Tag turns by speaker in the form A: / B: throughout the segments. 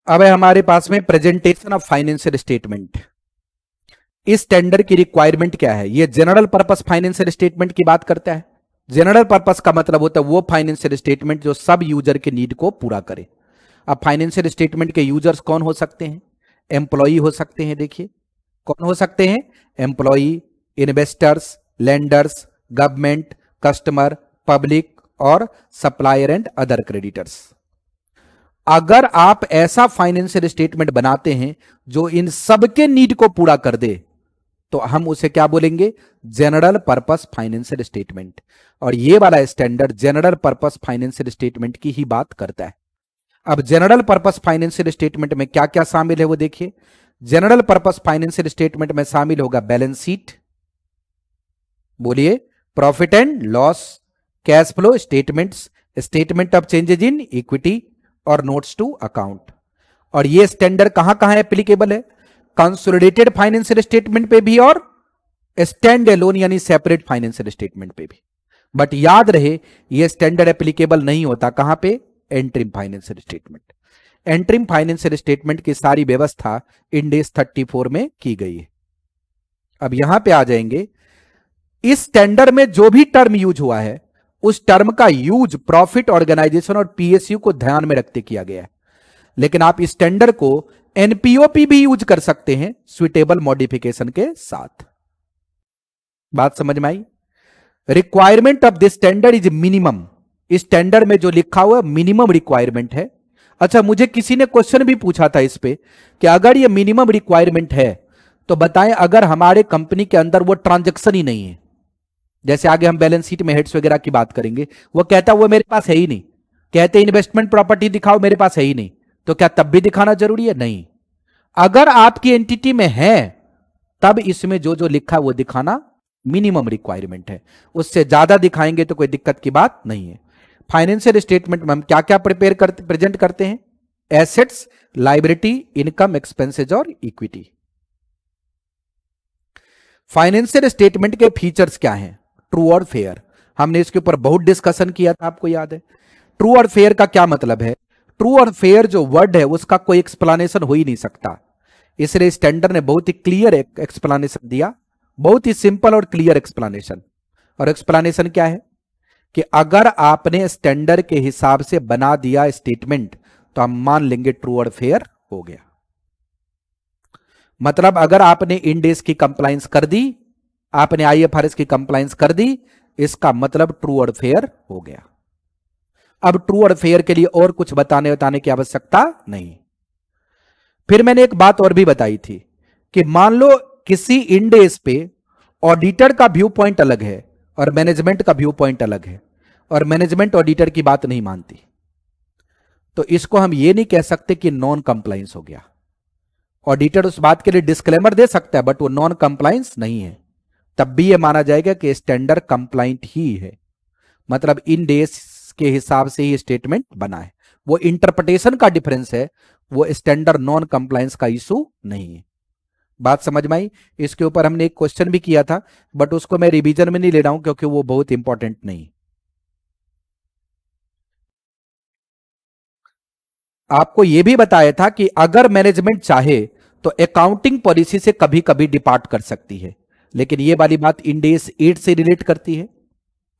A: अब है हमारे पास में प्रेजेंटेशन ऑफ फाइनेंशियल स्टेटमेंट। इस टेंडर की रिक्वायरमेंट क्या है? ये जनरल पर्पस फाइनेंशियल स्टेटमेंट की बात करता है। जनरल पर्पस का मतलब होता है वो फाइनेंशियल स्टेटमेंट जो सब यूजर के नीड को पूरा करे। अब फाइनेंशियल स्टेटमेंट के यूजर्स कौन हो सकते हैं? एम्प्लॉई हो सकते हैं। देखिए कौन हो सकते हैं? Employee, investors, lenders, government, customer, public और सप्लायर एंड अदर क्रेडिटर्स। अगर आप ऐसा फाइनेंशियल स्टेटमेंट बनाते हैं जो इन सबके नीड को पूरा कर दे तो हम उसे क्या बोलेंगे? General purpose financial statement. और ये वाला standard general purpose financial statement की ही बात करता है। अब जनरल पर्पस फाइनेंशियल स्टेटमेंट में क्या क्या शामिल है वो देखिए। जनरल पर्पस फाइनेंशियल स्टेटमेंट में शामिल होगा बैलेंस शीट, बोलिए, profit and loss, cash flow statements, statement of changes in equity और नोट्स टू अकाउंट। और ये स्टैंडर्ड कहां कहां एप्लीकेबल है? कंसोलिडेटेड फाइनेंशियल स्टेटमेंट पे भी और स्टैंड एलोन यानी सेपरेट फाइनेंशियल स्टेटमेंट पे भी। बट याद रहे ये स्टैंडर्ड एप्लीकेबल नहीं होता कहां पे? Interim financial statement. Interim financial statement की सारी व्यवस्था इंड AS 34 में की गई है। अब यहां पे आ जाएंगे, इस स्टैंडर्ड में जो भी टर्म यूज हुआ है उस टर्म का यूज प्रॉफिट ऑर्गेनाइजेशन और PSU को ध्यान में रखते किया गया है। लेकिन आप इस स्टैंडर्ड को NPOP भी यूज कर सकते हैं सुइटेबल मॉडिफिकेशन के साथ। बात समझ में आई? Requirement of this standard is minimum. इस स्टैंडर्ड में जो लिखा हुआ मिनिमम रिक्वायरमेंट है। अच्छा, मुझे किसी ने क्वेश्चन भी पूछा था इस पे कि अगर ये मिनिमम रिक्वायरमेंट है तो बताएं अगर हमारे कंपनी के अंदर वो ट्रांजैक्शन ही नहीं है, जैसे आगे हम बैलेंस शीट में हेड्स वगैरह की बात करेंगे, वो कहता वो मेरे पास है ही नहीं, कहते इन्वेस्टमेंट प्रॉपर्टी दिखाओ, मेरे पास है ही नहीं, तो क्या तब भी दिखाना जरूरी है? नहीं। अगर आपकी एंटिटी में है तब इसमें जो जो लिखा है वो दिखाना मिनिमम रिक्वायरमेंट है। उससे ज्यादा दिखाएंगे तो कोई दिक्कत की बात नहीं है। फाइनेंशियल स्टेटमेंट में हम क्या क्या प्रेजेंट करते हैं? एसेट्स, लायबिलिटी, इनकम, एक्सपेंसेज और इक्विटी। फाइनेंशियल स्टेटमेंट के फीचर्स क्या हैं? ट्रू और फेयर। हमने इसके ऊपर बहुत डिस्कशन किया था, आपको याद है। ट्रू और फेयर का क्या मतलब है? ट्रू और फेयर जो वर्ड है उसका कोई एक्सप्लेनेशन हो ही नहीं सकता, इसलिए स्टैंडर्ड ने बहुत ही क्लियर एक्सप्लेनेशन दिया, बहुत ही सिंपल और क्लियर एक्सप्लेनेशन। और एक्सप्लेनेशन क्या है कि अगर आपने स्टैंडर्ड के हिसाब से बना दिया स्टेटमेंट तो हम मान लेंगे ट्रू और फेयर हो गया। मतलब अगर आपने इंड AS की कंप्लायंस कर दी, आपने IFRS की कंप्लायंस कर दी, इसका मतलब ट्रू और फेयर हो गया। अब ट्रू और फेयर के लिए और कुछ बताने की आवश्यकता नहीं। फिर मैंने एक बात और भी बताई थी कि मान लो किसी इंड AS पे ऑडिटर का व्यू पॉइंट अलग है और मैनेजमेंट का व्यू पॉइंट अलग है, और मैनेजमेंट ऑडिटर की बात नहीं मानती, तो इसको हम ये नहीं कह सकते कि नॉन कंप्लायंस हो गया। ऑडिटर उस बात के लिए डिस्क्लेमर दे सकता है बट वो नॉन कंप्लायंस नहीं है, तब भी ये माना जाएगा कि स्टैंडर्ड कंप्लाइंट ही है। मतलब इंड AS के हिसाब से ही स्टेटमेंट बना है, वो इंटरप्रिटेशन का डिफरेंस है, वो स्टैंडर्ड नॉन कंप्लायंस का इशू नहीं है। बात समझ में आई? इसके ऊपर हमने एक क्वेश्चन भी किया था बट उसको मैं रिवीजन में नहीं ले रहा हूं क्योंकि वो बहुत इंपॉर्टेंट नहीं। आपको यह भी बताया था कि अगर मैनेजमेंट चाहे तो अकाउंटिंग पॉलिसी से कभी कभी डिपार्ट कर सकती है, लेकिन यह वाली बात इंड AS 8 से रिलेट करती है,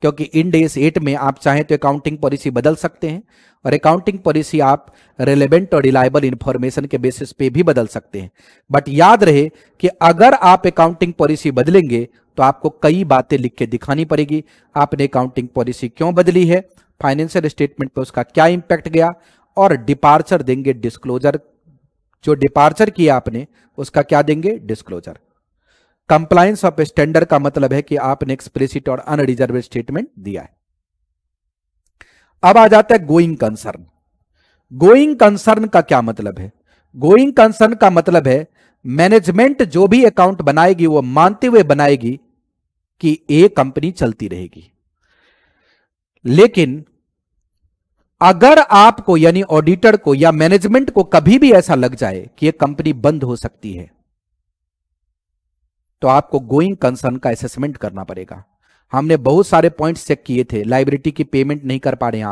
A: क्योंकि इंड AS 8 में आप चाहें तो अकाउंटिंग पॉलिसी बदल सकते हैं, और अकाउंटिंग पॉलिसी आप रिलेवेंट और रिलायबल इंफॉर्मेशन के बेसिस पे भी बदल सकते हैं। बट याद रहे कि अगर आप अकाउंटिंग पॉलिसी बदलेंगे तो आपको कई बातें लिख के दिखानी पड़ेगी। आपने अकाउंटिंग पॉलिसी क्यों बदली है, फाइनेंशियल स्टेटमेंट पे उसका क्या इंपैक्ट गया, और डिपार्चर देंगे डिस्क्लोजर, जो डिपार्चर किया आपने उसका क्या देंगे? डिस्क्लोजर। कंप्लायंस ऑफ स्टैंडर्ड का मतलब है कि आपने एक्सप्लिसिट और अनरिजर्व स्टेटमेंट दिया है। अब आ जाता है गोइंग कंसर्न। गोइंग कंसर्न का क्या मतलब है? गोइंग कंसर्न का मतलब है मैनेजमेंट जो भी अकाउंट बनाएगी वो मानते हुए बनाएगी कि ये कंपनी चलती रहेगी, लेकिन अगर आपको यानी ऑडिटर को या मैनेजमेंट को कभी भी ऐसा लग जाए कि यह कंपनी बंद हो सकती है तो आपको गोइंग कंसर्न का असेसमेंट करना पड़ेगा। हमने बहुत सारे पॉइंट्स चेक किए थे, लाइबिलिटी की पेमेंट नहीं कर पा रहे हैं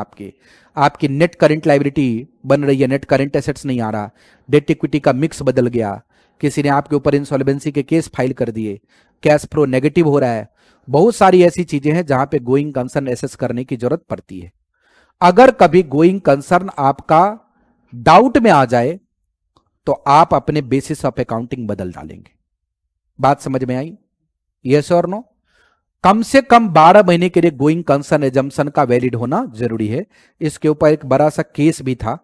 A: आपकी नेट करंट लाइबिलिटी बन रही है, नेट करंट एसेट्स नहीं आ रहा, डेट इक्विटी का मिक्स बदल गया, किसी ने आपके ऊपर इंसॉल्वेंसी के केस फाइल कर दिए, कैश फ्लो नेगेटिव हो रहा है। बहुत सारी ऐसी चीजें हैं जहां पे गोइंग कंसर्न एसेस करने की जरूरत पड़ती है। अगर कभी गोइंग कंसर्न आपका डाउट में आ जाए तो आप अपने बेसिस ऑफ अकाउंटिंग बदल डालेंगे। बात समझ में आई? यस और नो? कम से कम 12 महीने के लिए गोइंग कंसर्न एजम्पशन का वैलिड होना जरूरी है। इसके ऊपर एक बड़ा सा केस भी था,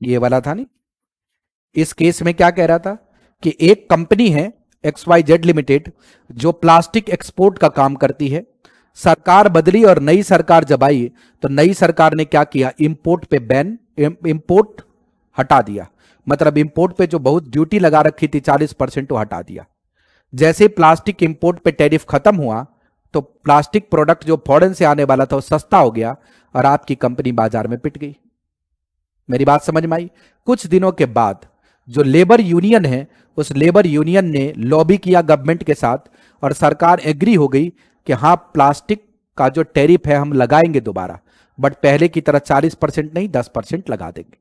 A: ये वाला था नहीं। इस केस में क्या कह रहा था कि एक कंपनी है XYZ लिमिटेड जो प्लास्टिक एक्सपोर्ट का काम करती है, सरकार बदली और नई सरकार जब आई तो नई सरकार ने क्या किया, इंपोर्ट पे बैन, इंपोर्ट हटा दिया। मतलब इंपोर्ट पे जो बहुत ड्यूटी लगा रखी थी 40% वो हटा दिया। जैसे प्लास्टिक इंपोर्ट पे टैरिफ खत्म हुआ तो प्लास्टिक प्रोडक्ट जो फॉरेन से आने वाला था वो सस्ता हो गया और आपकी कंपनी बाजार में पिट गई। मेरी बात समझ में आई? कुछ दिनों के बाद जो लेबर यूनियन है उस लेबर यूनियन ने लॉबी किया गवर्नमेंट के साथ और सरकार एग्री हो गई कि हाँ प्लास्टिक का जो टैरिफ है हम लगाएंगे दोबारा, बट पहले की तरह 40% नहीं 10% लगा देंगे।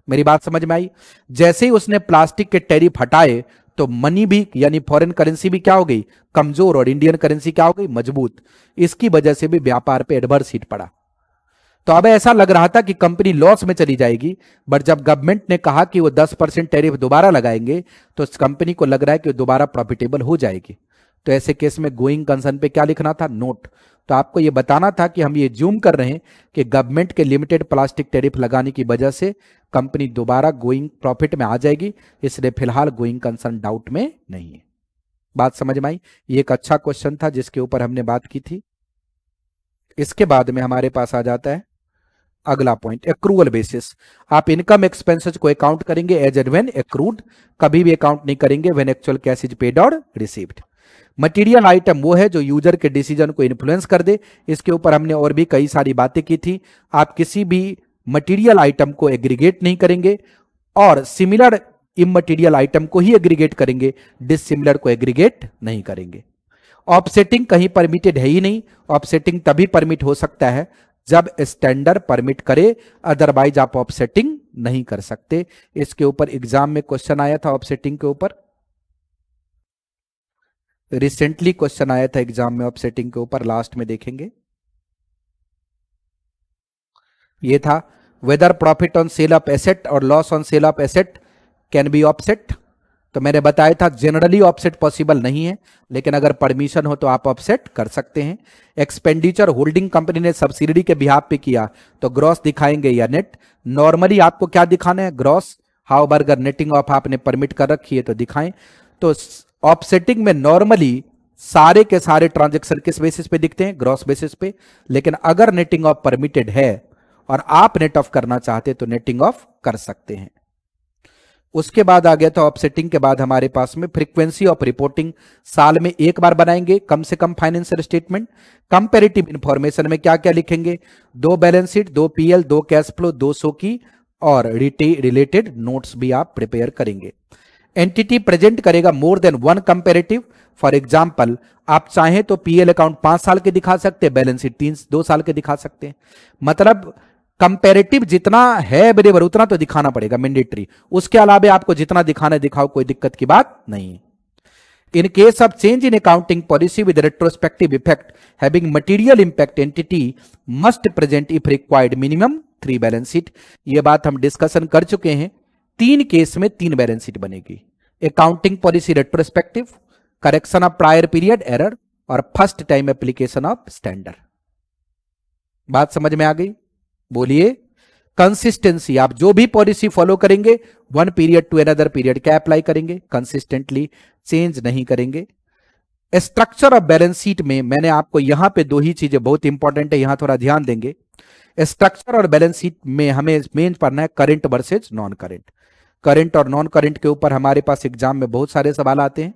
A: मेरी बात समझ में आई? जैसे ही उसने प्लास्टिक के टैरिफ हटाए तो मनी भी यानी फॉरेन करेंसी भी क्या हो गई, कमजोर, और इंडियन करेंसी क्या हो गई, मजबूत। इसकी वजह से भी व्यापार पे एडवर्स हिट पड़ा। तो अब ऐसा लग रहा था कि कंपनी लॉस में चली जाएगी, बट जब गवर्नमेंट ने कहा कि वो 10% टैरिफ दोबारा लगाएंगे तो इस कंपनी को लग रहा है कि दोबारा प्रॉफिटेबल हो जाएगी। तो ऐसे केस में गोइंग कंसर्न पे क्या लिखना था, नोट। तो आपको ये बताना था कि हम ये ज्यूम कर रहे हैं कि गवर्नमेंट के लिमिटेड प्लास्टिक टैरिफ लगाने की वजह से कंपनी दोबारा गोइंग प्रॉफिट में आ जाएगी, इसलिए फिलहाल गोइंग कंसर्न डाउट में नहीं है। बात समझ में आई? ये एक अच्छा क्वेश्चन था जिसके ऊपर हमने बात की थी। इसके बाद में हमारे पास आ जाता है अगला पॉइंट, एक्रूअल बेसिस। आप इनकम एक्सपेंसेस को अकाउंट करेंगे एज एंड व्हेन एक्रूड, कभी भी अकाउंट नहीं करेंगे when actual cash is paid और रिसीव्ड। मटेरियल आइटम वो है जो यूजर के डिसीजन को इन्फ्लुएंस कर दे। इसके ऊपर हमने और भी कई सारी बातें की थी। आप किसी भी मटेरियल आइटम को एग्रीगेट नहीं करेंगे और सिमिलर इमटेरियल आइटम को ही एग्रीगेट करेंगे, डिसिमिलर को एग्रीगेट नहीं करेंगे। ऑफसेटिंग कहीं परमिटेड है ही नहीं। ऑफसेटिंग तभी परमिट हो सकता है जब स्टैंडर्ड परमिट करे, अदरवाइज आप ऑफसेटिंग नहीं कर सकते। इसके ऊपर एग्जाम में क्वेश्चन आया था, ऑफसेटिंग के ऊपर रिसेंटली क्वेश्चन आया था एग्जाम में ऑफसेटिंग के ऊपर, लास्ट में देखेंगे। ये था whether profit on sale of asset और loss on sale of asset can be offset. तो मैंने बताया था जनरली ऑफसेट पॉसिबल नहीं है, लेकिन अगर परमिशन हो तो आप ऑफसेट कर सकते हैं। एक्सपेंडिचर होल्डिंग कंपनी ने सब्सिडी के बिहाफ पे किया तो ग्रॉस दिखाएंगे या नेट। नॉर्मली आपको क्या दिखाना है, ग्रॉस। हाउ अगर नेटिंग ऑफ आपने परमिट कर रखी है तो दिखाएं। तो ऑफसेटिंग में नॉर्मली सारे के सारे ट्रांजेक्शन किस बेसिस पे दिखते हैं, ग्रॉस बेसिस पे। लेकिन अगर नेटिंग ऑफ परमिटेड है और आप नेट ऑफ करना चाहते तो नेटिंग ऑफ कर सकते हैं। उसके बाद आ गया था ऑफसेटिंग के बाद हमारे पास में फ्रीक्वेंसी ऑफ रिपोर्टिंग। साल में एक बार बनाएंगे कम से कम फाइनेंशियल स्टेटमेंट। कंपैरेटिव इंफॉर्मेशन में क्या क्या लिखेंगे, 2 balance sheet, 2 PL, 2 cash flow, 2 show की और रिलेटेड नोट्स भी आप प्रिपेयर करेंगे। एंटिटी प्रेजेंट करेगा more than 1 comparative. For example आप चाहें तो पीएल अकाउंट 5 साल के दिखा सकते हैं, बैलेंस शीट 2 साल के दिखा सकते हैं। मतलब कंपैरेटिव जितना है बराबर उतना तो दिखाना पड़ेगा, मैंडेटरी। उसके अलावा आपको जितना दिखाना है दिखाओ, कोई दिक्कत की बात नहीं। In case of change in accounting policy with retrospective effect having material impact, entity must present if required minimum 3 balance sheet. ये बात हम डिस्कशन कर चुके हैं। 3 केस में 3 बैलेंस शीट बनेगी, accounting policy retrospective, correction of prior period error और first time application of standard. बात समझ में आ गई? बोलिए। कंसिस्टेंसी, आप जो भी पॉलिसी फॉलो करेंगे 1 पीरियड टू अनदर पीरियड क्या अप्लाई करेंगे, कंसिस्टेंटली, चेंज नहीं करेंगे। स्ट्रक्चर ऑफ बैलेंस शीट में मैंने आपको यहां पे 2 ही चीजें बहुत इंपॉर्टेंट है, यहां थोड़ा ध्यान देंगे। स्ट्रक्चर और बैलेंस शीट में हमें मेन पढ़ना है current versus non current. Current और नॉन करंट के ऊपर हमारे पास एग्जाम में बहुत सारे सवाल आते हैं।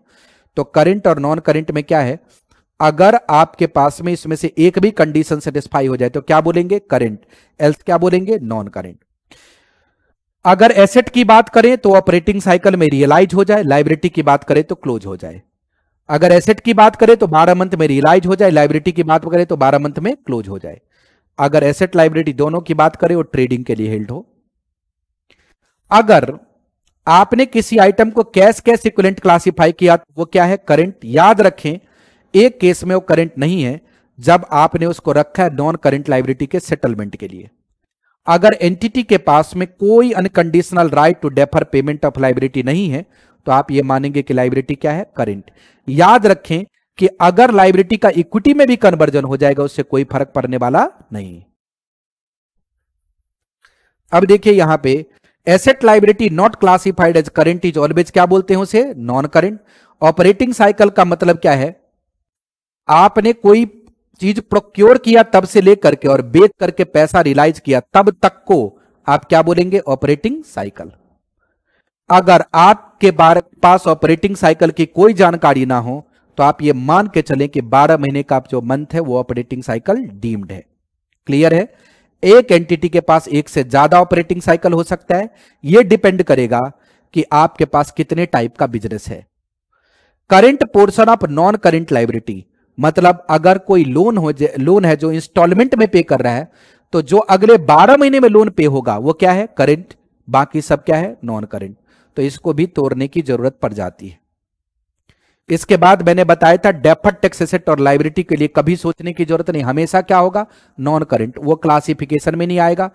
A: तो करंट और नॉन करंट में क्या है, अगर आपके पास में इसमें से एक भी कंडीशन सेटिस्फाई हो जाए तो क्या बोलेंगे, करंट, एल्स क्या बोलेंगे, नॉन करंट। अगर एसेट की बात करें तो ऑपरेटिंग साइकिल में रियलाइज हो जाए, लाइबिलिटी की बात करें तो क्लोज हो जाए। अगर एसेट की बात करें तो 12 मंथ में रियलाइज हो जाए, लाइबिलिटी की बात करें तो 12 मंथ में क्लोज हो जाए। अगर एसेट लाइबिलिटी दोनों की बात करें और ट्रेडिंग के लिए हेल्ड हो। अगर आपने किसी आइटम को कैश कैश इक्विवेलेंट क्लासिफाई किया तो वो क्या है? करंट। याद रखें एक केस में वो करंट नहीं है, जब आपने उसको रखा है नॉन करंट लाइबिलिटी के सेटलमेंट के लिए। अगर एंटिटी के पास में कोई unconditional right to defer payment of liability नहीं है तो आप ये मानेंगे कि लाइबिलिटी क्या है? करंट। याद रखें कि अगर लाइबिलिटी का इक्विटी में भी कन्वर्जन हो जाएगा उससे कोई फर्क पड़ने वाला नहीं। अब देखिए यहां पे asset liability not classified as current is always क्या बोलते हैं उसे? Non current. ऑपरेटिंग साइकिल का मतलब क्या है? आपने कोई चीज प्रोक्योर किया तब से लेकर के और बेच करके पैसा रियलाइज किया तब तक को आप क्या बोलेंगे? Operating cycle. अगर आपके पास ऑपरेटिंग साइकिल की कोई जानकारी ना हो तो आप ये मान के चलें कि 12 महीने का जो मंथ है वो ऑपरेटिंग साइकिल डीम्ड है। क्लियर है? एक एंटिटी के पास एक से ज्यादा ऑपरेटिंग साइकिल हो सकता है, यह डिपेंड करेगा कि आपके पास कितने टाइप का बिजनेस है। Current portion of non current liability मतलब अगर कोई लोन है जो इंस्टॉलमेंट में पे कर रहा है तो जो अगले 12 महीने में लोन पे होगा वो क्या है? करंट। बाकी सब क्या है? Non current. तो इसको भी तोड़ने की जरूरत पड़ जाती है। इसके बाद मैंने बताया था डेफर्ड टैक्स एसेट और लायबिलिटी के लिए कभी सोचने की जरूरत नहीं, हमेशा क्या होगा? Non current. वो क्लासिफिकेशन में नहीं आएगा।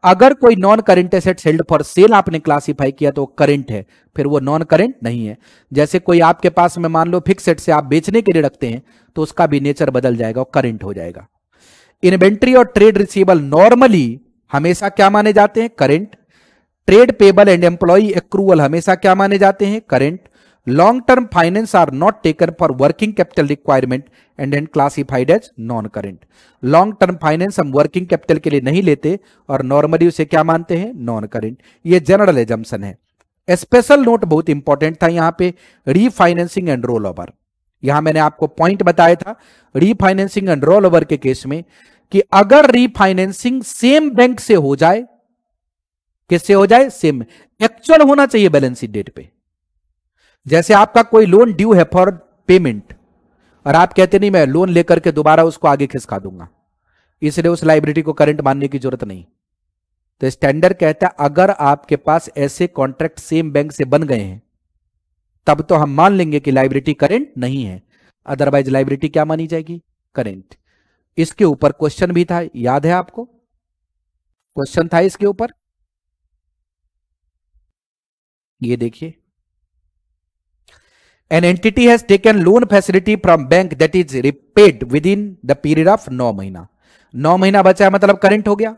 A: अगर कोई non current asset held for sale आपने क्लासिफाई किया तो वो करंट है, फिर वो नॉन करंट नहीं है। जैसे कोई आपके पास में मान लो फिक्स एसेट से आप बेचने के लिए रखते हैं तो उसका भी नेचर बदल जाएगा, वो करंट हो जाएगा। इन्वेंट्री और ट्रेड रिसीवेबल नॉर्मली हमेशा क्या माने जाते हैं? Current. Trade payable and employee accrual हमेशा क्या माने जाते हैं? Current. Long term finance are not taken for working capital requirement and and classified as non current. Long term finance हम वर्किंग कैपिटल के लिए नहीं लेते और नॉर्मली उसे क्या मानते हैं? Non current. ये जनरल एजम्पशन है। स्पेशल नोट बहुत इंपॉर्टेंट था यहां पे, रीफाइनेंसिंग एंड रोल ओवर। यहां मैंने आपको पॉइंट बताया था रीफाइनेंसिंग एंड रोल ओवर के केस में कि अगर रीफाइनेंसिंग सेम बैंक से हो जाए, किससे हो जाए? सेम। एक्चुअल होना चाहिए बैलेंस शीट डेट पे। जैसे आपका कोई लोन ड्यू है फॉर पेमेंट और आप कहते नहीं मैं लोन लेकर के दोबारा उसको आगे खिसका दूंगा, इसलिए उस लायबिलिटी को करंट मानने की जरूरत नहीं। तो स्टैंडर्ड कहता है अगर आपके पास ऐसे कॉन्ट्रैक्ट सेम बैंक से बन गए हैं तब तो हम मान लेंगे कि लायबिलिटी करंट नहीं है, अदरवाइज लायबिलिटी क्या मानी जाएगी? करंट। इसके ऊपर क्वेश्चन भी था, याद है आपको? क्वेश्चन था इसके ऊपर, ये देखिए। An entity has taken loan facility from bank that is repaid within the period of 9 महीना। 9 महीना बचा है मतलब करंट हो गया।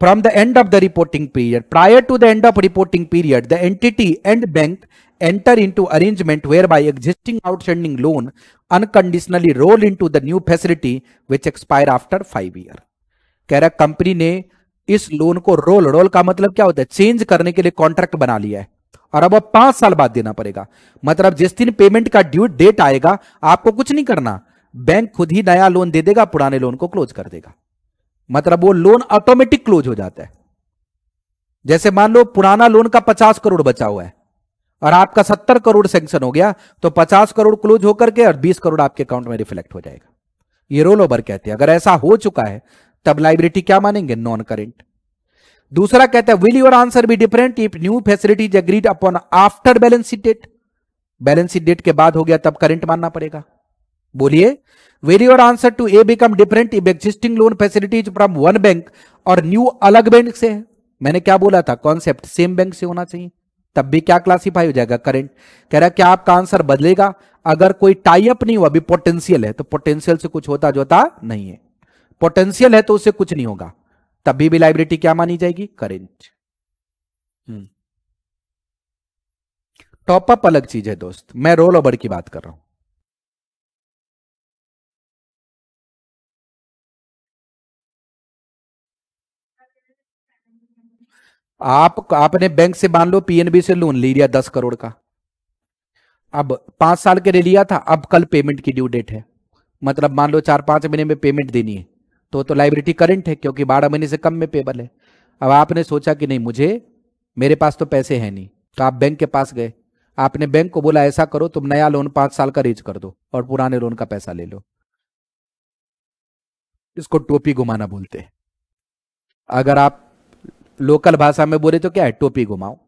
A: From the end of the reporting period, prior to the end of reporting period, the entity and bank enter into arrangement whereby existing outstanding loan unconditionally roll into the new facility which expire after 5 year। कह रहा company ने इस loan को role का मतलब क्या होता है? चेंज करने के लिए कॉन्ट्रैक्ट बना लिया है और अब 5 साल बाद देना पड़ेगा। मतलब जिस दिन पेमेंट का ड्यू डेट आएगा आपको कुछ नहीं करना, बैंक खुद ही नया लोन दे देगा, पुराने लोन को क्लोज कर देगा। मतलब वो लोन ऑटोमेटिक क्लोज हो जाता है। जैसे मान लो पुराना लोन का 50 करोड़ बचा हुआ है और आपका 70 करोड़ सैंक्शन हो गया तो 50 करोड़ क्लोज होकर के और 20 करोड़ आपके अकाउंट में रिफ्लेक्ट हो जाएगा। ये रोल ओवर कहते हैं। अगर ऐसा हो चुका है तब लायबिलिटी क्या मानेंगे? Non current. दूसरा कहता है will your answer be different if new facility is agreed upon after balance sheet date. Balance sheet date के बाद हो गया तब करंट मानना पड़ेगा। बोलिए will your answer to a become different if existing loan facilities from one bank और new अलग बैंक से है। मैंने क्या बोला था? कॉन्सेप्ट सेम बैंक से होना चाहिए, तब भी क्या क्लासिफाई हो जाएगा? करंट। कह रहा है क्या आपका आंसर बदलेगा? अगर कोई टाई अप नहीं हुआ, अभी पोटेंशियल है तो पोटेंशियल से कुछ होता जोता नहीं है। पोटेंशियल है तो उससे कुछ नहीं होगा, तभी भी लायबिलिटी क्या मानी जाएगी? करंट। टॉपअप अलग चीज है दोस्त, मैं रोल ओवर की बात कर रहा हूं। आपने बैंक से मान लो पीएनबी से लोन ले लिया 10 करोड़ का, अब 5 साल के लिए लिया था, अब कल पेमेंट की ड्यू डेट है, मतलब मान लो 4-5 महीने में पेमेंट देनी है तो लायबिलिटी करंट है क्योंकि 12 महीने से कम में पेबल है। अब आपने सोचा कि नहीं मुझे मेरे पास तो पैसे हैं नहीं, तो आप बैंक के पास गए, आपने बैंक को बोला ऐसा करो तुम नया लोन 5 साल का रीच कर दो और पुराने लोन का पैसा ले लो। इसको टोपी घुमाना बोलते हैं। अगर आप लोकल भाषा में बोले तो क्या है, टोपी घुमाओ।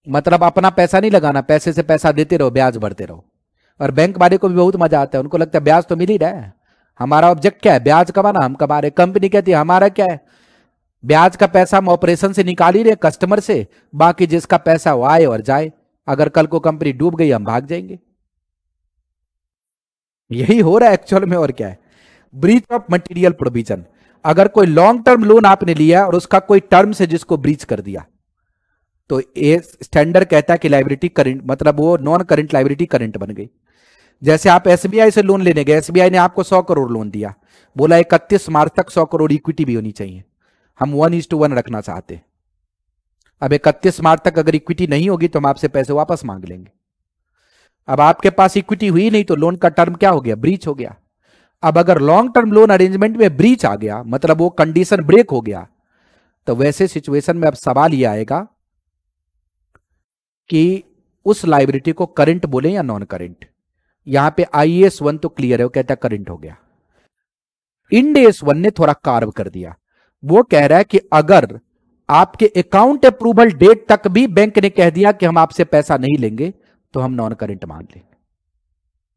A: मतलब अपना पैसा नहीं लगाना, पैसे से पैसा देते रहो, ब्याज भरते रहो। और बैंक वाले को भी बहुत मजा आता है, उनको लगता है ब्याज तो मिल ही रहा है, हमारा ऑब्जेक्ट क्या है, ब्याज कमाना, हम कमा रहे। कंपनी कहती है हमारा क्या है, ब्याज का पैसा हम ऑपरेशन से निकाल ही रहे कस्टमर से, बाकी जिसका पैसा वो आए और जाए। अगर कल को कंपनी डूब गई हम भाग जाएंगे। यही हो रहा है एक्चुअल में, और क्या है। ब्रीच ऑफ मटेरियल प्रोविजन, अगर कोई लॉन्ग टर्म लोन आपने लिया और उसका कोई टर्म से जिसको ब्रीच कर दिया, तो ये स्टैंडर्ड कहता है कि लाइबिलिटी करंट, मतलब वो नॉन करंट लाइबिलिटी करंट बन गई। जैसे आप एसबीआई से लोन लेने गए, एसबीआई ने आपको 100 करोड़ लोन दिया, बोला 31 मार्च तक 100 करोड़ इक्विटी भी होनी चाहिए, हम 1:1 रखना चाहते। अब 31 मार्च तक अगर इक्विटी नहीं होगी तो हम आपसे पैसे वापस मांग लेंगे। अब आपके पास इक्विटी हुई नहीं तो लोन का टर्म क्या हो गया, ब्रीच हो गया। अब अगर लॉन्ग टर्म लोन अरेंजमेंट में ब्रीच आ गया, मतलब वो कंडीशन ब्रेक हो गया, तो वैसे सिचुएशन में अब सवाल यह आएगा कि उस लाइबिलिटी को करंट बोले या नॉन करंट। यहां पे IAS 1 तो क्लियर है, वो कहता है करंट हो गया। इंड AS 1 ने थोड़ा कार्व कर दिया, वो कह रहा है कि अगर आपके अकाउंट अप्रूवल डेट तक भी बैंक ने कह दिया कि हम आपसे पैसा नहीं लेंगे, तो हम नॉन करंट मान लेंगे।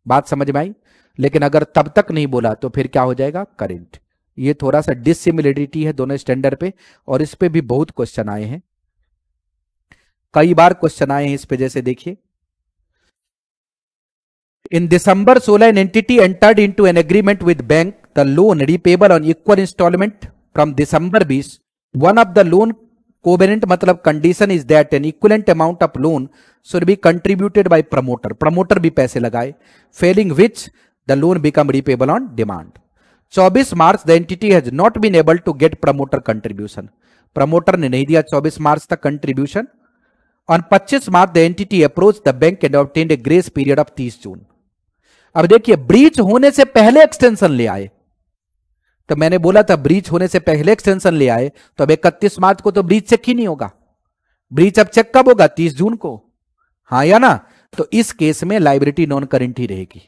A: बात समझ में आई। लेकिन अगर तब तक नहीं बोला तो फिर क्या हो जाएगा, करंट। ये थोड़ा सा डिसिमिलरिटी है दोनों स्टैंडर्ड पे, और इस पे भी बहुत क्वेश्चन आए हैं, कई बार क्वेश्चन आए हैं इस पे। जैसे देखिए, इन दिसंबर 16 an entity entered into an agreement with bank, the loan repayable on equal installment from December 20. One of the loan covenant मतलब condition is that an equivalent amount of loan should be contributed by promoter. Promoter भी पैसे लगाए, failing which the loan become repayable on demand. 24 March the entity has not been able to get promoter contribution. Promoter ने नहीं दिया 24 मार्च तक contribution. On 25 March the entity approached the bank and obtained a grace period of 30 जून. अब देखिए, breach होने से पहले extension ले आए, तो मैंने बोला था ब्रीच होने से पहले एक्सटेंशन ले आए, तो अब 31 मार्च को तो ब्रीच चेक ही नहीं होगा। ब्रीच अब चेक कब होगा, 30 जून को, हाँ या ना। तो इस केस में लाइबिलिटी नॉन करंट ही रहेगी,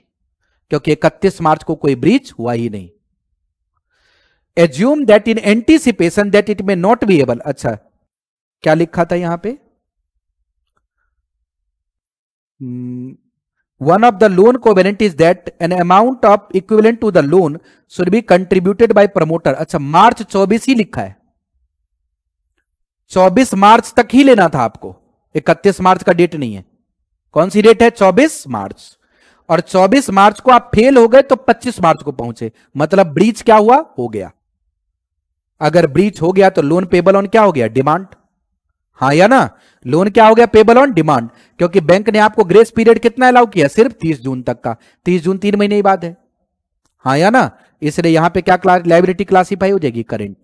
A: क्योंकि 31 मार्च को कोई ब्रीच हुआ ही नहीं। Assume that in anticipation that it may not be able, अच्छा क्या लिखा था यहां पे, one of the loan covenant is that an amount of equivalent to the loan should be contributed by promoter. अच्छा, मार्च 24 ही लिखा है, 24 मार्च तक ही लेना था आपको, 31 मार्च का डेट नहीं है। कौन सी डेट है, 24 मार्च। और 24 मार्च को आप फेल हो गए तो 25 मार्च को पहुंचे, मतलब ब्रीच क्या हुआ, हो गया। अगर ब्रीच हो गया तो लोन पेबल ऑन क्या हो गया, डिमांड, हाँ या ना। लोन क्या हो गया, पेबल ऑन डिमांड, क्योंकि बैंक ने आपको ग्रेस पीरियड कितना अलाउ किया, सिर्फ 30 जून तक का। 30 जून 3 महीने ही बाद है, हाँ या ना। इसलिए यहां पे क्या लाइबिलिटी क्लासिफाई हो जाएगी, करंट।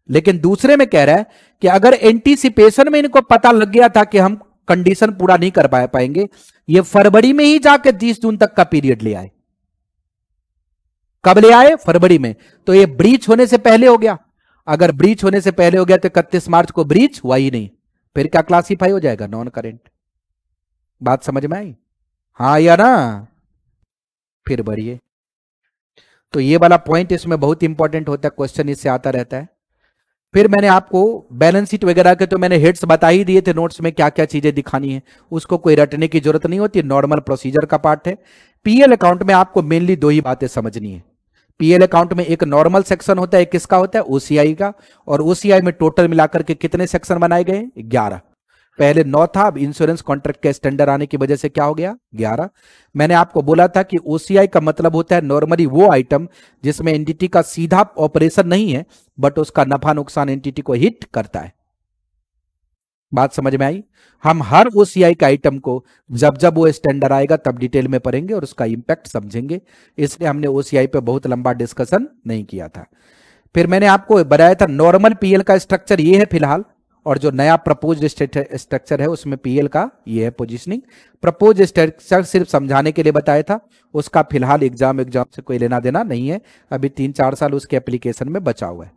A: लेकिन दूसरे में कह रहा है कि अगर एंटीसिपेशन में इनको पता लग गया था कि हम कंडीशन पूरा नहीं कर पाएंगे, ये फरवरी में ही जाके 30 जून तक का पीरियड ले आए। कब ले आए, फरवरी में, तो ये ब्रीच होने से पहले हो गया। अगर ब्रीच होने से पहले हो गया तो 31 मार्च को ब्रीच हुआ ही नहीं, फिर क्या क्लासिफाई हो जाएगा, नॉन करंट। बात समझ में आई, हाँ या ना। फिर बढ़िए, तो ये वाला पॉइंट इसमें बहुत इंपॉर्टेंट होता है, क्वेश्चन इससे आता रहता है। फिर मैंने आपको बैलेंस शीट वगैरह के तो मैंने हेड्स बता ही दिए थे नोट्स में, क्या क्या चीजें दिखानी है, उसको कोई रटने की जरूरत नहीं होती, नॉर्मल प्रोसीजर का पार्ट है। पीएल अकाउंट में आपको मेनली 2 ही बातें समझनी है। पीएल अकाउंट में एक नॉर्मल सेक्शन होता है, किसका होता है, ओसीआई का। और ओसीआई में टोटल मिलाकर के कितने सेक्शन बनाए गए, 11। पहले 9 था, अब इंश्योरेंस कॉन्ट्रैक्ट के स्टैंडर्ड आने की वजह से क्या हो गया, 11। मैंने आपको बोला था कि ओसीआई का मतलब होता है नॉर्मली वो आइटम जिसमें एंटिटी का सीधा ऑपरेशन नहीं है, बट उसका नफा नुकसान एंटिटी को हिट करता है। बात समझ में आई। हम हर ओसीआई का आइटम को जब जब वो स्टैंडर्ड आएगा तब डिटेल में पढ़ेंगे और उसका इंपैक्ट समझेंगे, इसलिए हमने ओसीआई पे बहुत लंबा डिस्कशन नहीं किया था। फिर मैंने आपको बताया था नॉर्मल पीएल का स्ट्रक्चर ये है फिलहाल, और जो नया प्रपोज्ड स्ट्रक्चर है उसमें पीएल का ये है पोजीशनिंग। प्रपोज स्ट्रक्चर सिर्फ समझाने के लिए बताया था, उसका फिलहाल एग्जाम से कोई लेना देना नहीं है, अभी 3-4 साल उसके एप्लीकेशन में बचा हुआ है।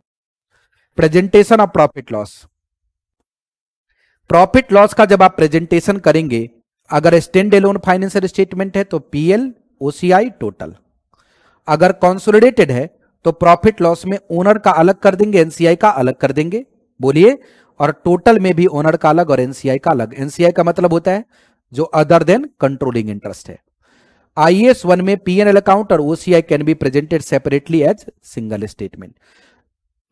A: Presentation of profit loss, profit loss का जब आप प्रेजेंटेशन करेंगे, अगर स्टैंड एलोन फाइनेंशियल स्टेटमेंट है तो पीएल, ओसीआई, टोटल। अगर कंसोलिडेटेड है तो प्रॉफिट लॉस में ओनर का अलग कर देंगे, एनसीआई का अलग कर देंगे, बोलिए। और टोटल में भी ओनर का अलग और एनसीआई का अलग। एनसीआई का मतलब होता है जो अदर देन कंट्रोलिंग इंटरेस्ट है। आईएएस 1 में पीएनएल अकाउंट और OCI can be presented separately as single statement.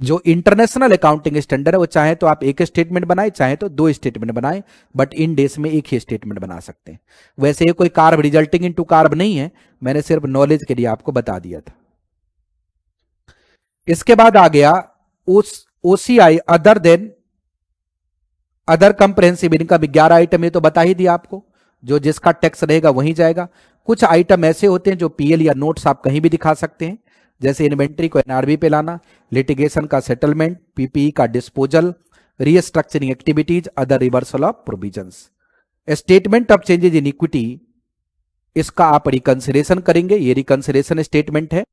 A: जो इंटरनेशनल अकाउंटिंग स्टैंडर्ड है वो चाहे तो आप एक स्टेटमेंट बनाए, चाहे तो दो स्टेटमेंट बनाए, बट इन डेज में एक ही स्टेटमेंट बना सकते हैं। वैसे ये कोई कार्ब रिजल्टिंग इनटू कार्ब नहीं है, मैंने सिर्फ नॉलेज के लिए आपको बता दिया था। इसके बाद आ गया OCI other than other comprehensive income. 11 item ये तो बता ही दिया आपको, जो जिसका टैक्स रहेगा वहीं जाएगा। कुछ आइटम ऐसे होते हैं जो पीएल या नोट्स आप कहीं भी दिखा सकते हैं, जैसे इन्वेंट्री को एनआरबी पे लाना, लिटिगेशन का सेटलमेंट, पीपीई का disposal, restructuring activities, other reversal of provisions. Statement of changes in equity, इसका आप रिकंसिलेशन करेंगे, ये रिकंसिलेशन स्टेटमेंट है।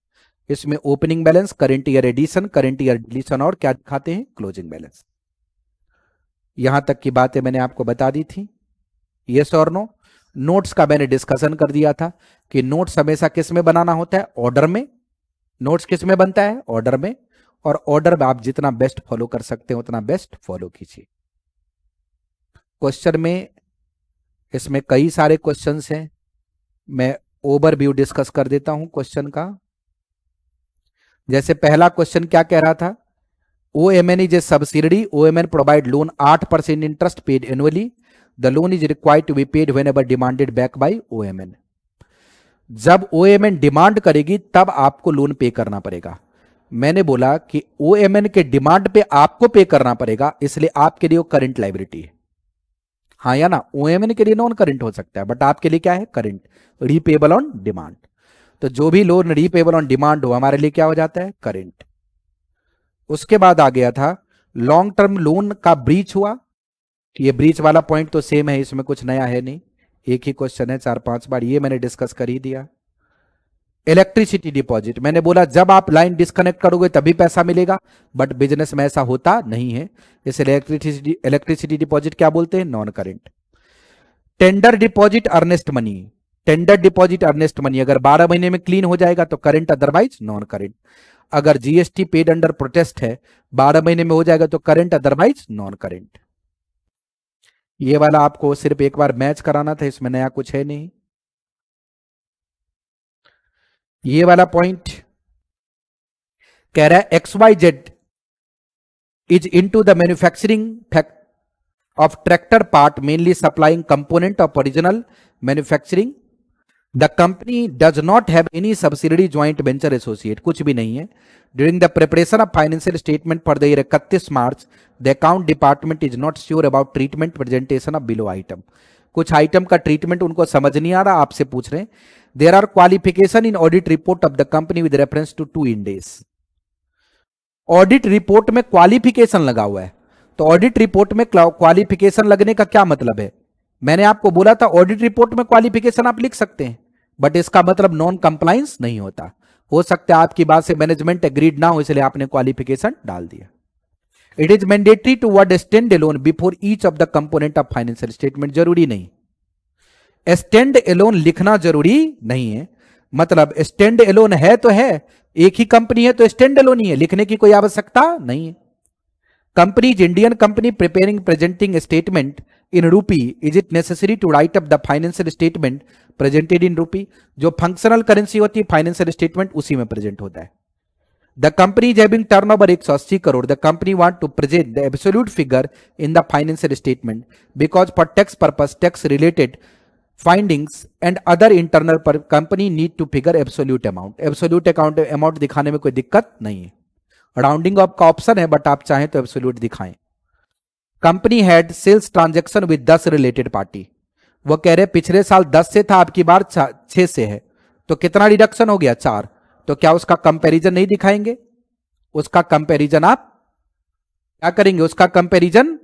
A: इसमें opening balance, current year addition, current year deletion और क्या दिखाते हैं, क्लोजिंग बैलेंस। यहां तक की बातें मैंने आपको बता दी थी, यस और नो। नोट्स का मैंने डिस्कशन कर दिया था कि नोट्स हमेशा किस में बनाना होता है, ऑर्डर में। नोट्स किस में बनता है, ऑर्डर में। और ऑर्डर में आप जितना बेस्ट फॉलो कर सकते हैं उतना बेस्ट फॉलो कीजिए। क्वेश्चन में इसमें कई सारे क्वेश्चंस हैं, मैं ओवरव्यू डिस्कस कर देता हूं क्वेश्चन का। जैसे पहला क्वेश्चन क्या कह रहा था, OMN is a subsidiary. OMN provide loan 8% interest paid annually. The loan is required to be paid whenever demanded back by OMN. जब OMN डिमांड करेगी तब आपको लोन पे करना पड़ेगा। मैंने बोला कि OMN के डिमांड पे आपको पे करना पड़ेगा, इसलिए आपके लिए वो करंट लाइबिलिटी है, हाँ या ना। OMN के लिए नॉन करंट हो सकता है, बट आपके लिए क्या है, करंट, रीपेबल ऑन डिमांड। तो जो भी लोन रीपेबल ऑन डिमांड हो हमारे लिए क्या हो जाता है, करंट। उसके बाद आ गया था लॉन्ग टर्म लोन का ब्रीच हुआ। ये ब्रीच वाला पॉइंट तो सेम है, इसमें कुछ नया है नहीं, एक ही क्वेश्चन है 4-5 बार, ये मैंने डिस्कस कर ही दिया। इलेक्ट्रिसिटी डिपॉजिट, मैंने बोला जब आप लाइन डिस्कनेक्ट करोगे तभी पैसा मिलेगा, बट बिजनेस में ऐसा होता नहीं है, इसलिए इलेक्ट्रिसिटी डिपॉजिट क्या बोलते हैं, non current. Tender deposit earnest money, tender deposit earnest money अगर 12 महीने में क्लीन हो जाएगा तो करेंट, अदरवाइज नॉन करेंट। अगर जीएसटी पेड अंडर प्रोटेस्ट है 12 महीने में हो जाएगा तो करंट, अदरवाइज नॉन करंट। ये वाला आपको सिर्फ एक बार मैच कराना था, इसमें नया कुछ है नहीं। ये वाला पॉइंट कह रहा है XYZ is into the manufacturing of tractor part, mainly supplying component of original manufacturing. The company does not have any subsidiary joint venture associate, कुछ भी नहीं है। During the preparation of financial statement for the year 31 March the account department is not sure about treatment presentation of below item. कुछ item का treatment उनको समझ नहीं आ रहा, आपसे पूछ रहे हैं। There are qualification in audit report of the company with reference to 2 Ind AS. Audit report में क्वालिफिकेशन लगा हुआ है, तो ऑडिट रिपोर्ट में क्वालिफिकेशन लगने का क्या मतलब है। मैंने आपको बोला था ऑडिट रिपोर्ट में क्वालिफिकेशन आप लिख सकते हैं, बट इसका मतलब नॉन कंप्लायंस नहीं होता। हो सकता है आपकी बात से मैनेजमेंट एग्रीड ना हो, इसलिए आपने क्वालिफिकेशन डाल दिया। It is mandatory to word stand alone before each of the component of financial statement, जरूरी नहीं। स्टैंड एलोन लिखना जरूरी नहीं है, मतलब स्टैंड एलोन है तो है, एक ही कंपनी है तो स्टैंड एलोन ही है, लिखने की कोई आवश्यकता नहीं है। Companies Indian company preparing presenting statement in rupee, is it necessary to write up the financial statement presented in rupee. जो फंक्शनल करेंसी होती है फाइनेंशियल स्टेटमेंट उसी में प्रेजेंट होता है। The company is having turnover 180 crore, the company want to present the absolute figure in the financial statement because for tax purpose tax related findings and other internal पर company need to figure absolute amount. Absolute amount दिखाने में कोई दिक्कत नहीं है, rounding off का option है, but आप चाहें तो एब्सोल्यूट दिखाएं। Company had sales transaction with 10 related party, वो कह रहे पिछले साल 10 से था, आपकी बार 6 से है, तो कितना रिडक्शन हो गया, 4। तो क्या उसका कंपैरिजन नहीं दिखाएंगे, उसका कंपैरिजन आप क्या करेंगे, उसका कंपैरिजन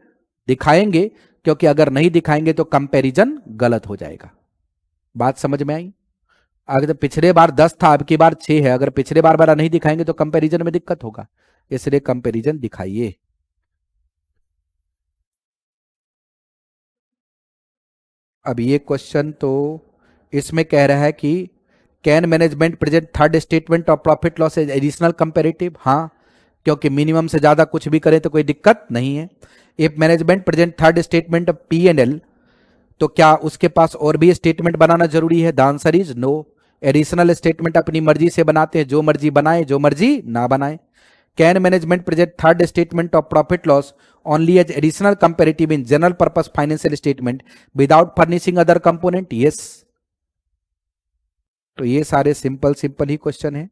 A: दिखाएंगे, क्योंकि अगर नहीं दिखाएंगे तो कंपैरिजन गलत हो जाएगा। बात समझ में आई। अगर पिछले बार 10 था, अब की बार 6 है, अगर पिछले बार वाला नहीं दिखाएंगे तो कंपैरिजन में दिक्कत होगा, इसलिए कंपैरिजन दिखाइए। अब ये क्वेश्चन तो इसमें कह रहा है कि can management present third statement of profit loss as additional comparative, हाँ, क्योंकि मिनिमम से ज्यादा कुछ भी करे तो कोई दिक्कत नहीं है। If management present third statement of P&L, तो क्या उसके पास और भी स्टेटमेंट बनाना जरूरी है? The answer is no. Additional statement अपनी मर्जी से बनाते हैं, जो मर्जी बनाए जो मर्जी ना बनाए। Can management present third statement of profit loss only as additional comparative in general purpose financial statement without furnishing other component? Yes. तो ये सारे सिंपल सिंपल ही क्वेश्चन है।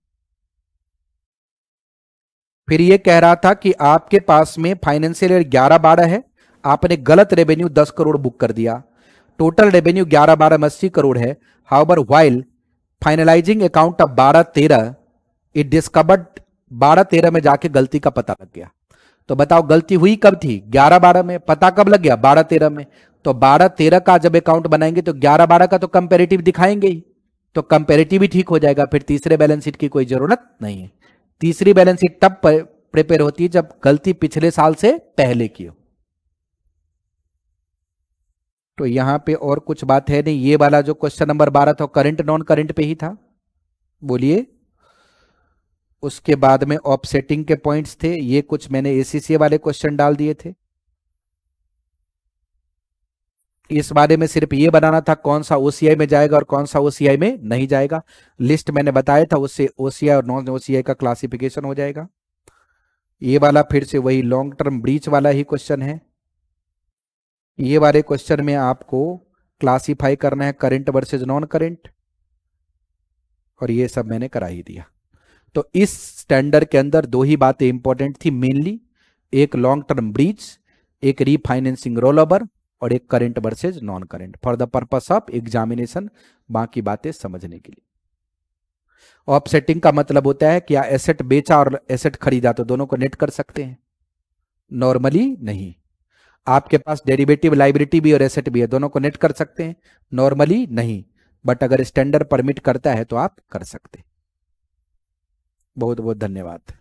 A: फिर ये कह रहा था कि आपके पास में फाइनेंशियल ईयर 11-12 है, आपने गलत रेवेन्यू 10 करोड़ बुक कर दिया, टोटल रेवेन्यू 11-12 में 80 करोड़ है। However while finalising account of 12-13 it discovered, 12-13 में जाके गलती का पता लग गया। तो बताओ गलती हुई कब थी? 11-12 में। पता कब लग गया? 12-13 में। तो 12-13 का जब अकाउंट बनाएंगे तो 11-12 का तो कंपेरेटिव दिखाएंगे ही, तो कंपेरेटिव ही ठीक हो जाएगा, फिर तीसरे बैलेंस शीट की कोई जरूरत नहीं है। तीसरी बैलेंस शीट तब प्रिपेयर होती है जब गलती पिछले साल से पहले की हो। तो यहां पे और कुछ बात है नहीं। ये वाला जो क्वेश्चन नंबर 12 था करंट नॉन करंट पे ही था, बोलिए। उसके बाद में ऑफसेटिंग के पॉइंट्स थे, ये कुछ मैंने एसीसी वाले क्वेश्चन डाल दिए थे। इस बारे में सिर्फ ये बनाना था कौन सा ओसीआई में जाएगा और कौन सा ओसीआई में नहीं जाएगा। लिस्ट मैंने बताया था, उससे ओसीआई और नॉन ओसीआई का क्लासिफिकेशन हो जाएगा। ये वाला फिर से वही लॉन्ग टर्म ब्रीच वाला ही क्वेश्चन है। ये वाले क्वेश्चन में आपको क्लासिफाई करना है करंट वर्सेज नॉन करंट, और ये सब मैंने करा ही दिया। तो इस स्टैंडर्ड के अंदर दो ही बातें इंपॉर्टेंट थी मेनली, एक लॉन्ग टर्म ब्रीच, एक रीफाइनेंसिंग रोल ओवर, और एक current versus non current for the purpose of examination, बाकी बातें समझने के लिए। ऑफसेटिंग का मतलब होता है क्या एसेट बेचा और एसेट खरीदा तो दोनों को नेट कर सकते हैं? नॉर्मली नहीं। आपके पास डेरिवेटिव लायबिलिटी भी और एसेट भी है, दोनों को नेट कर सकते हैं? नॉर्मली नहीं, बट अगर स्टैंडर्ड परमिट करता है तो आप कर सकते हैं। बहुत बहुत धन्यवाद।